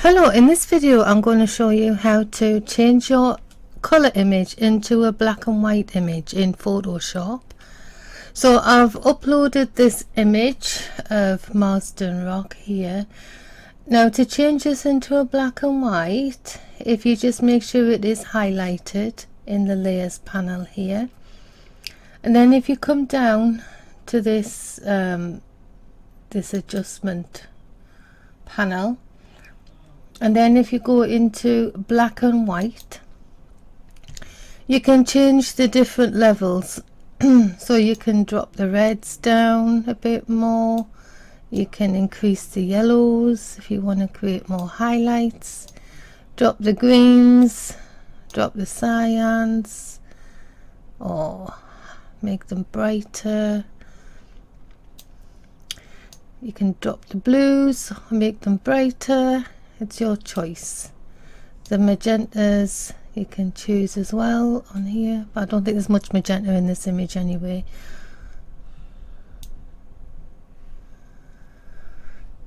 Hello, in this video I'm going to show you how to change your color image into a black and white image in Photoshop. So I've uploaded this image of Marsden Rock here. Now to change this into a black and white, if you just make sure it is highlighted in the layers panel here, and then if you come down to this this adjustment panel, and then if you go into black and white, you can change the different levels. So you can drop the reds down a bit more, you can increase the yellows if you want to create more highlights, drop the greens, drop the cyans, or make them brighter. You can drop the blues or make them brighter. It's your choice. The magentas you can choose as well on here, but I don't think there's much magenta in this image anyway.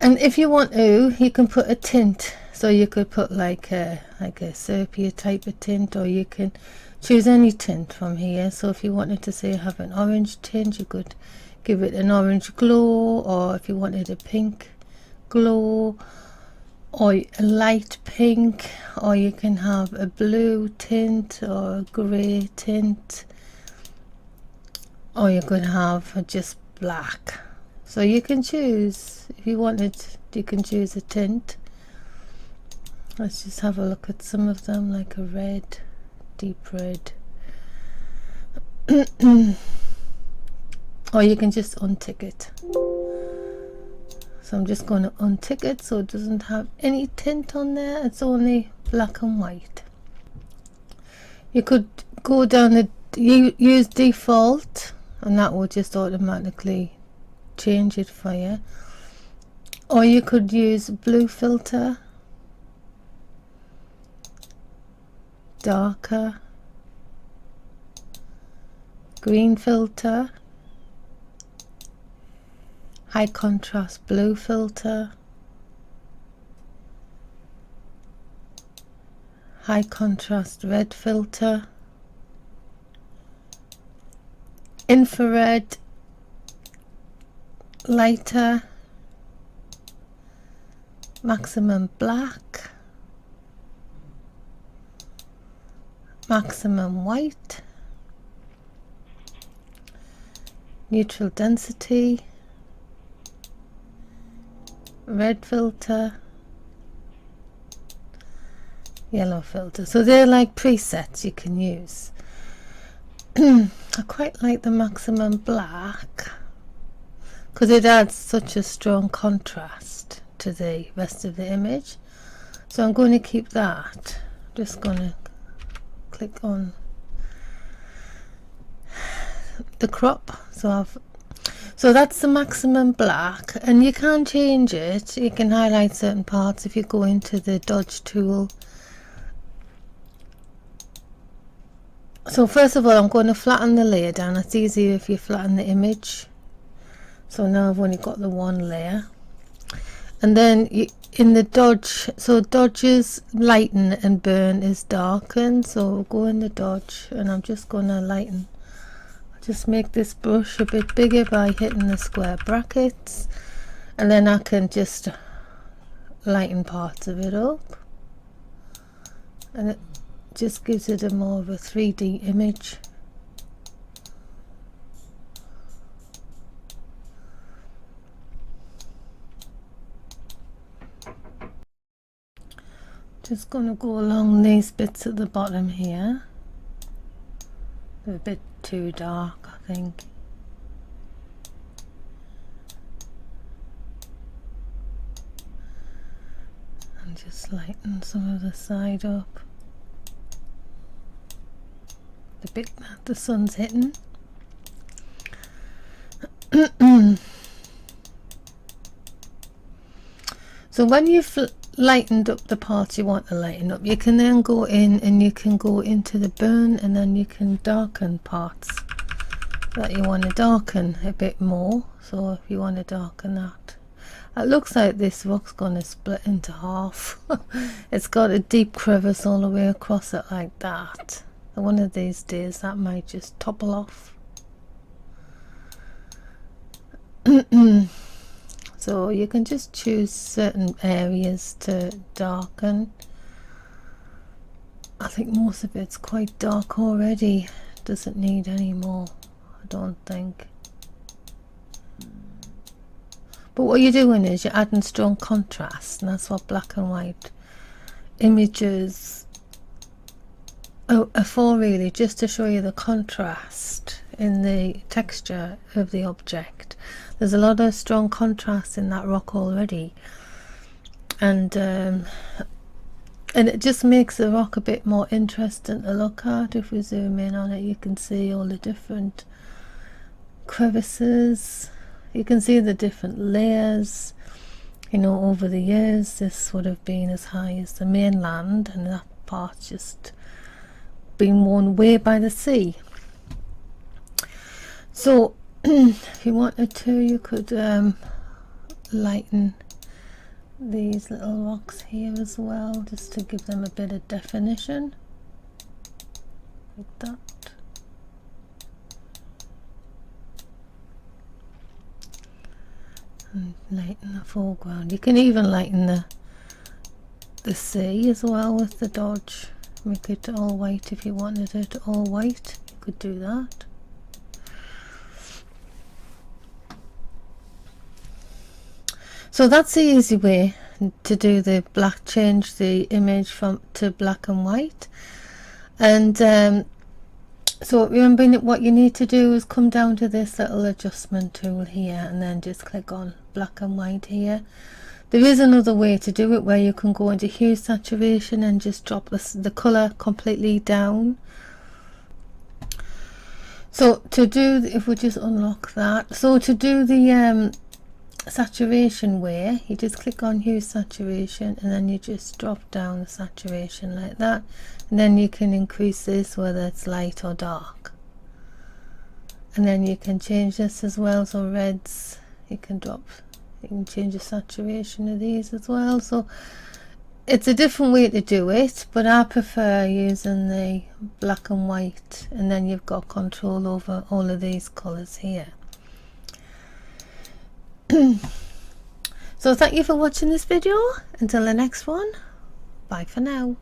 And if you want to, you can put a tint, so you could put like a sepia type of tint, or you can choose any tint from here. So if you wanted to say have an orange tint, you could give it an orange glow, or if you wanted a pink glow or a light pink, or you can have a blue tint or a grey tint, or you could have just black. So you can choose, if you wanted, you can choose a tint. Let's just have a look at some of them, like a red, deep red. Or you can just untick it. So I'm just going to untick it so it doesn't have any tint on there, it's only black and white. You could go down the use default, and that will just automatically change it for you. Or you could use blue filter, darker, green filter, high contrast blue filter, high contrast red filter, infrared lighter, maximum black, maximum white, neutral density, red filter, yellow filter. So they're like presets you can use. I quite like the maximum black because it adds such a strong contrast to the rest of the image. So I'm going to keep that. Just going to click on the crop. So that's the maximum black, and you can change it. You can highlight certain parts if you go into the dodge tool. So first of all, I'm going to flatten the layer down. It's easier if you flatten the image. So now I've only got the one layer. And then in the dodge, so dodges lighten and burn is darken. So go in the dodge, and I'm just going to lighten. Just make this brush a bit bigger by hitting the square brackets, and then I can just lighten parts of it up, and it just gives it a more of a 3D image. Just going to go along these bits at the bottom here. They're a bit too dark, I think. And just lighten some of the side up, the bit that the sun's hitting. So when you've lightened up the parts you want to lighten up, you can then go in and you can go into the burn, and then you can darken parts that you want to darken a bit more. So if you want to darken that, It looks like this rock's gonna split into half. It's got a deep crevice all the way across it like that. And one of these days that might just topple off. So you can just choose certain areas to darken. I think most of it's quite dark already. Doesn't need any more, I don't think. But what you're doing is you're adding strong contrast, and that's what black and white images are for, really, just to show you the contrast in the texture of the object. There's a lot of strong contrast in that rock already, and it just makes the rock a bit more interesting to look at. If we zoom in on it, you can see all the different crevices. You can see the different layers. You know, over the years this would have been as high as the mainland, and that part's just been worn away by the sea. So if you wanted to, you could lighten these little rocks here as well, just to give them a bit of definition, like that. And lighten the foreground. You can even lighten the sea as well with the dodge. Make it all white if you wanted it all white. You could do that. So that's the easy way to do the black, change the image from to black and white. And so remember, what you need to do is come down to this little adjustment tool here, and then just click on black and white here. There is another way to do it, where you can go into hue saturation and just drop the color completely down. So to do, if we just unlock that, so to do the saturation way, you just click on hue saturation, and then you just drop down the saturation like that, and then you can increase this whether it's light or dark, and then you can change this as well. So reds, you can change the saturation of these as well. So it's a different way to do it, but I prefer using the black and white, and then you've got control over all of these colors here. So thank you for watching this video. Until the next one, bye for now.